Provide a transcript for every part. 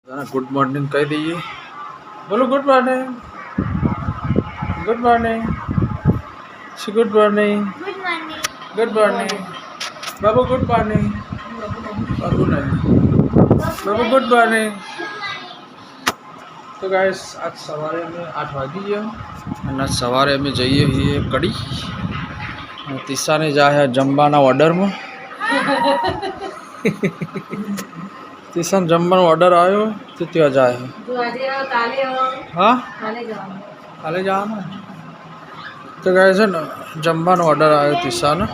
Good morning कह दीजिए। बोलो good morning. Good morning. Good morning. Good morning बाबू। गुड मॉर्निंग बाबू। नहीं बाबू गुड मॉर्निंग। तो गाइस आज सवारे में 8 वागी है અને સવારે અમે જઈએ છીએ કડી તીસાને જાય જમવાના ઓર્ડરમાં તીસાને જમવાનો ઓર્ડર આવ્યો તો ત્યાં જાય હા કાલે જવાનું તો ગાય છે ને જમવાનો ઓર્ડર આવ્યો તીસાને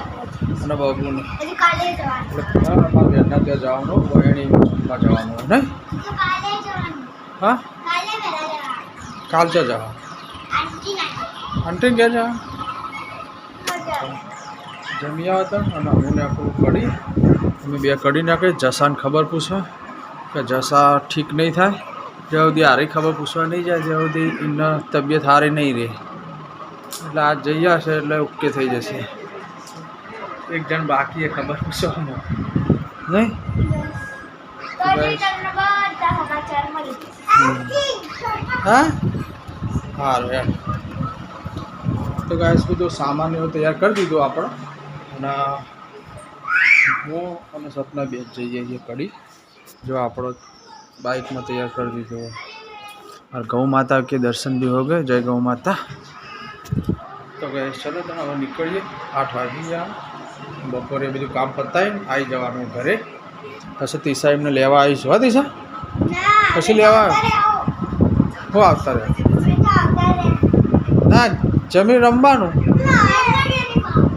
અને બાબુને એટલે અમારા બેનના ત્યાં જવાનું વહેણી જમવા જવાનું ને હા કાલ છે જવા આંટી ક્યાં જા જમ્યા હતા અને અમને આપણું કડી અમે બે કડી નાખી જસાને ખબર પૂછવા કે જસા ઠીક નહીં થાય જ્યાં સુધી હારી ખબર પૂછવા નહીં જાય જ્યાં સુધી એના તબિયત સારી નહીં રહે એટલે આજ જઈ આવશે એટલે ઓકે થઈ જશે એક જણ બાકી એ ખબર પૂછવાનું નહીં હા સારું યાર તો ગાઈસ બધું સામાન એવો તૈયાર કરી દીધો આપણે અને હું અને સપના બે જઈએ છીએ કડી जो आप बाइक में तैयार कर दीजिए और गौ माता के दर्शन भी हो गए। जय गौ माता। तो गए चलो तो हम निकलिए 8 वागी जा बपोरे બધું કામ પતાવીને આવી જવાનું ઘરે પછી તીસા એમને લેવા આવીશું હા તીસા પછી લેવા હું આવતા રહે ના જમી રમવાનું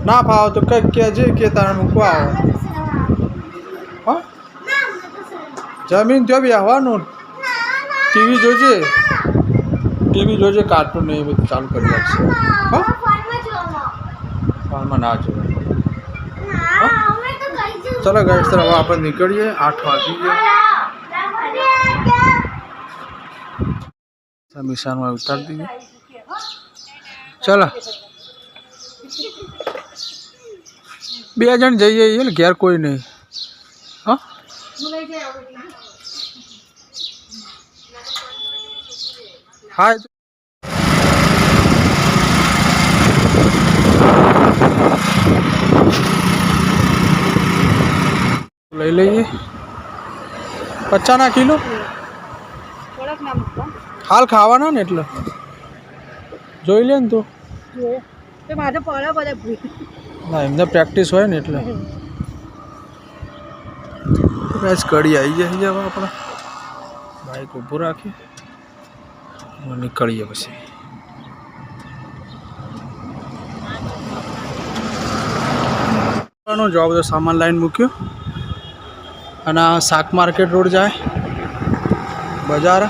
ના ફાવ તો કંઈક કહેજે કે તારે મૂકવા આવો હા જમીન ત્યાં બી આવવાનું ટીવી જોજે કાર્ટૂન ને એ બધું ચાલુ કરી નાખશે હા ફોનમાં ના જોવે ચલો ગાઈસ હવે આપણે નીકળીએ 8 વાગી ગયા મિશાનમાં ઉતારી દઈએ ચલો 2 જણ જઈએ એટલે ઘેર કોઈ નહીં હા હા લઈ લઈએ 50 કિલો હાલ ખાવાના ને એટલે જોઈ લે ને તું ના એમને પ્રેક્ટિસ હોય ને એટલે કડી આવી જાય હવે આપણે બાઈક ઊભું રાખી નીકળીએ પછી જો બધો સામાન લાઈન મૂક્યો અને આ શાક માર્કેટ રોડ જાય બજાર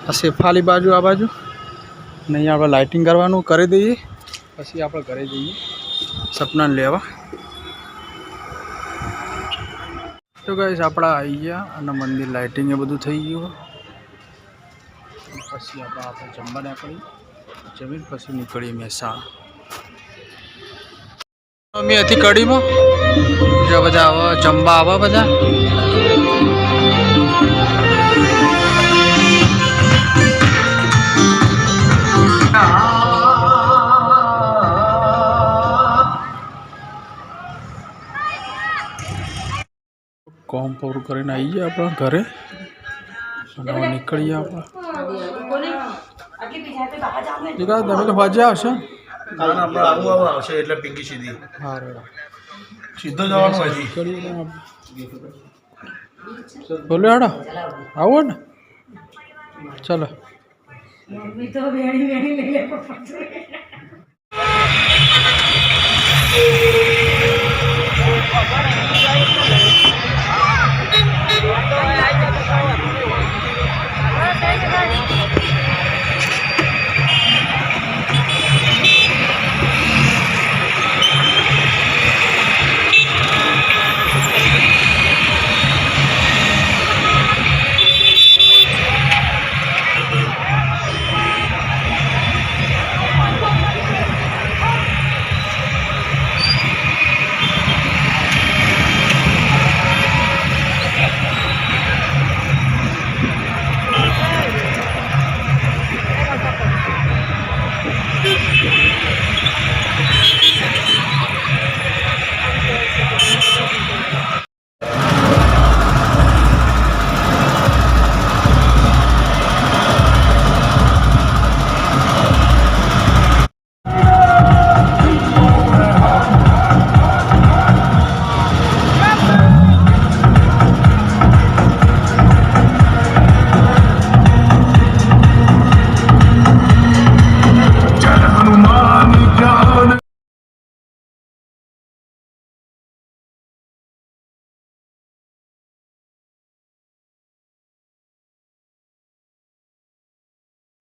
આ શેફાલી બાજુ આ બાજુ ને અહીંયા આપણે લાઇટિંગ કરવાનું કરી દઈએ પછી આપણે ઘરે જઈએ સપનાને લેવા તો ગાઈસ આપણા આવી ગયા અને મંદિર લાઇટિંગ એ બધું થઈ ગયું પછી આપણે જમવા નીકળીએ જમીન પછી નીકળીએ મહેસાણા અમે હતી કડીમાં બીજા બધા આવા જમવા આવા બધા કોમ પૂરું કરીને આવી ગયા આપણા ઘરે અને નીકળીએ આપણે તમે તો વાજે આવશે આવશે એટલે પિંકી સીધી હા સીધો જવાનું બોલો હાડો આવો ને ચલો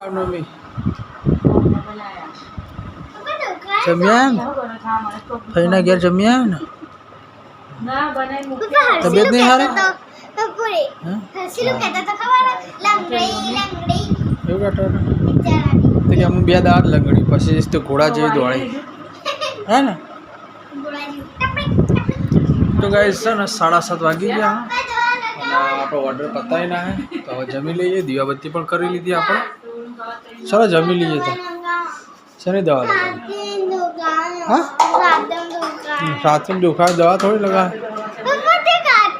મમ્મી જમ્યા ને ભાઈના ઘેર જમ્યા ને તબિયત નહીં હારી હા? એવું કહેતો તો કે અમે 2 દાંત લંગડી પછી તો ઘોડા જેવી દોડી હે ને તો ગાઈસ છે ને 7:30 વાગી ગયા અને આપણો ઓર્ડર પતાવી ના હે તો હવે જમી લઈએ દીવાબત્તી પણ કરી લીધી આપણે ચાલો જમી લઈએ તો શેની દવા લગાવી હા રાતમાં દુખાય દવા થોડી લગાવે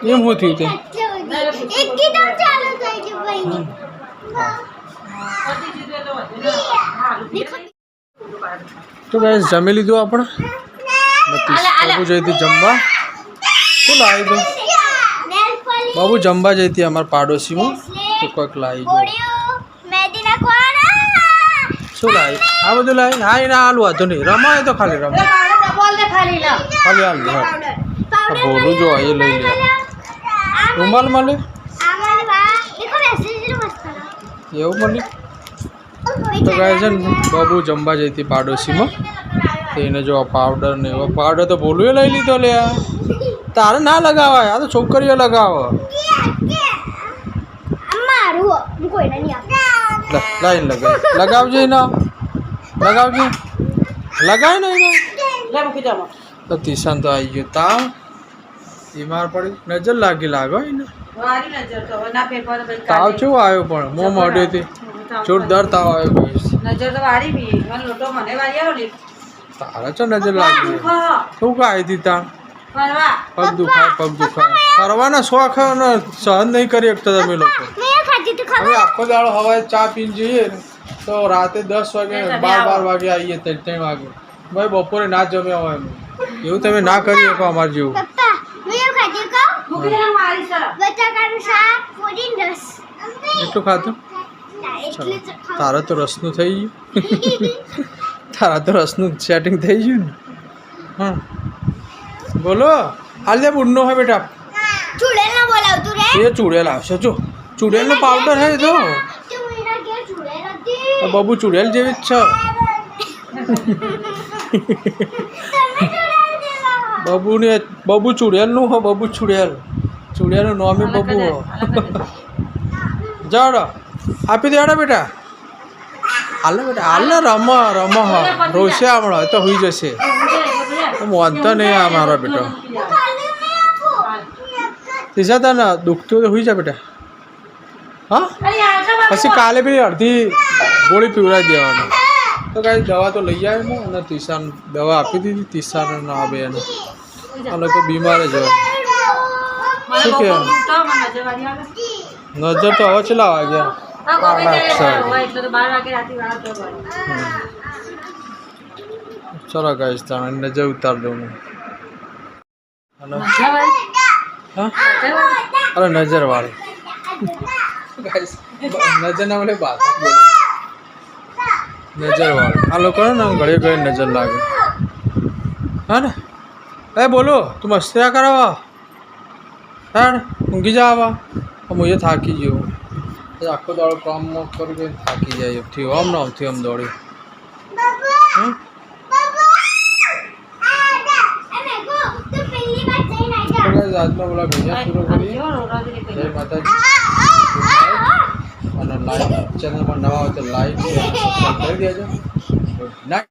એમ શું થયું તે તો ગાઈસ જમી લીધું આપણે બાબુ જઈ હતી જમવા શું લાવી દો બાબુ જમવા જઈ હતી અમારા પાડોશીમાં તો કોઈક લાવી દો શું લાવી આ બધું લાવી હા એને હાલું વાંધો નહીં રમાય તો ખાલી રમાય ખાલી હાલ દો ભોલું જો એ લઈ લે રૂમાલ મળે એવું મળે તો કહે છે ને બાબુ જમવા જઈ હતી પાડોશીમાં તો એને જો પાવડર ને એવો પાવડર તો ભોલું લઈ લીધો લે તારે ના લગાવાય આ તો છોકરીઓ લગાવો લાઈન લગાવ લગાવજે ને લગાવજે લગાય ને તો તીશાન તો આવી ગયો તાવ બીમાર પડી નજર લાગો એને તાવ કેવો આવ્યો પણ મોં મોઢેથી જોરદાર તાવ આવ્યો તારા ચો નજર લાગી શું કાંઈ હતી તા પગ દુખાય ફરવાના શોખ ને સહન નહીં કરી શકતા તમે લોકો હવે આખો દાડો હવારે ચા પીને જઈએ ને તો રાતે 10 વાગે 12 વાગે આવીએ 3 વાગે ભાઈ બપોરે ના જમ્યા હોય અમે એવું તમે ના કરી શકો અમારે જેવું એટલું ખાતું તારા તો રસનું થઈ ગયું તારા તો રસનું સેટિંગ થઈ ગયું ને હા બોલો હાલ દે બુડનો હોય બેટા એ ચૂડેલ આવશે જો ચૂડેલનો પાવડર હે જો બાબુ ચૂડેલ જેવી જ છે બબુ ચૂડેલનું હો બબુ ચૂડેલનું નામ એ બબુ હો જાડો આપી દેડો બેટા હાલ બેટા હાલ રમ હા રોશે હમણાં તો હોઈ જશે વાંધો નહીં આ મારો બેટો તીસા તને દુખતું તો હોઈ જા બેટા હા પછી કાલે પેલી અડધી ગોળી પીવડાવી દેવાની તો કાંઈ દવા તો લઈ આવે ને અને તીસાને દવા આપી દીધી તીસાને ના આવે એને અને તો બીમાર જ હોય શું કહેવાનું નજર તો હવે ચલા વાગ્યા ચલો ગાઈસ તાણે નજર ઉતાર દઉં હા અરે નજર વાળી ગાઈસ નજર ના મળે બાત નજર વાળી આ લોકો ને ઘડી ઘડી નજર લાગે હા ને એ બોલો તું મસ્તી કરાવા હા ઊંઘી જા આવા હું એ થાકી ગયો આખો દાડો કામ કરી થાકી જાય એમથી આમ ને આમથી આમ દોડી આજનો બોલા ભેજા પૂરો કરીએ જય માતાજી અને લાઈક ચેનલમાં નવા હોય તો લાઈક કરી દેજો ગુડ નાઇટ.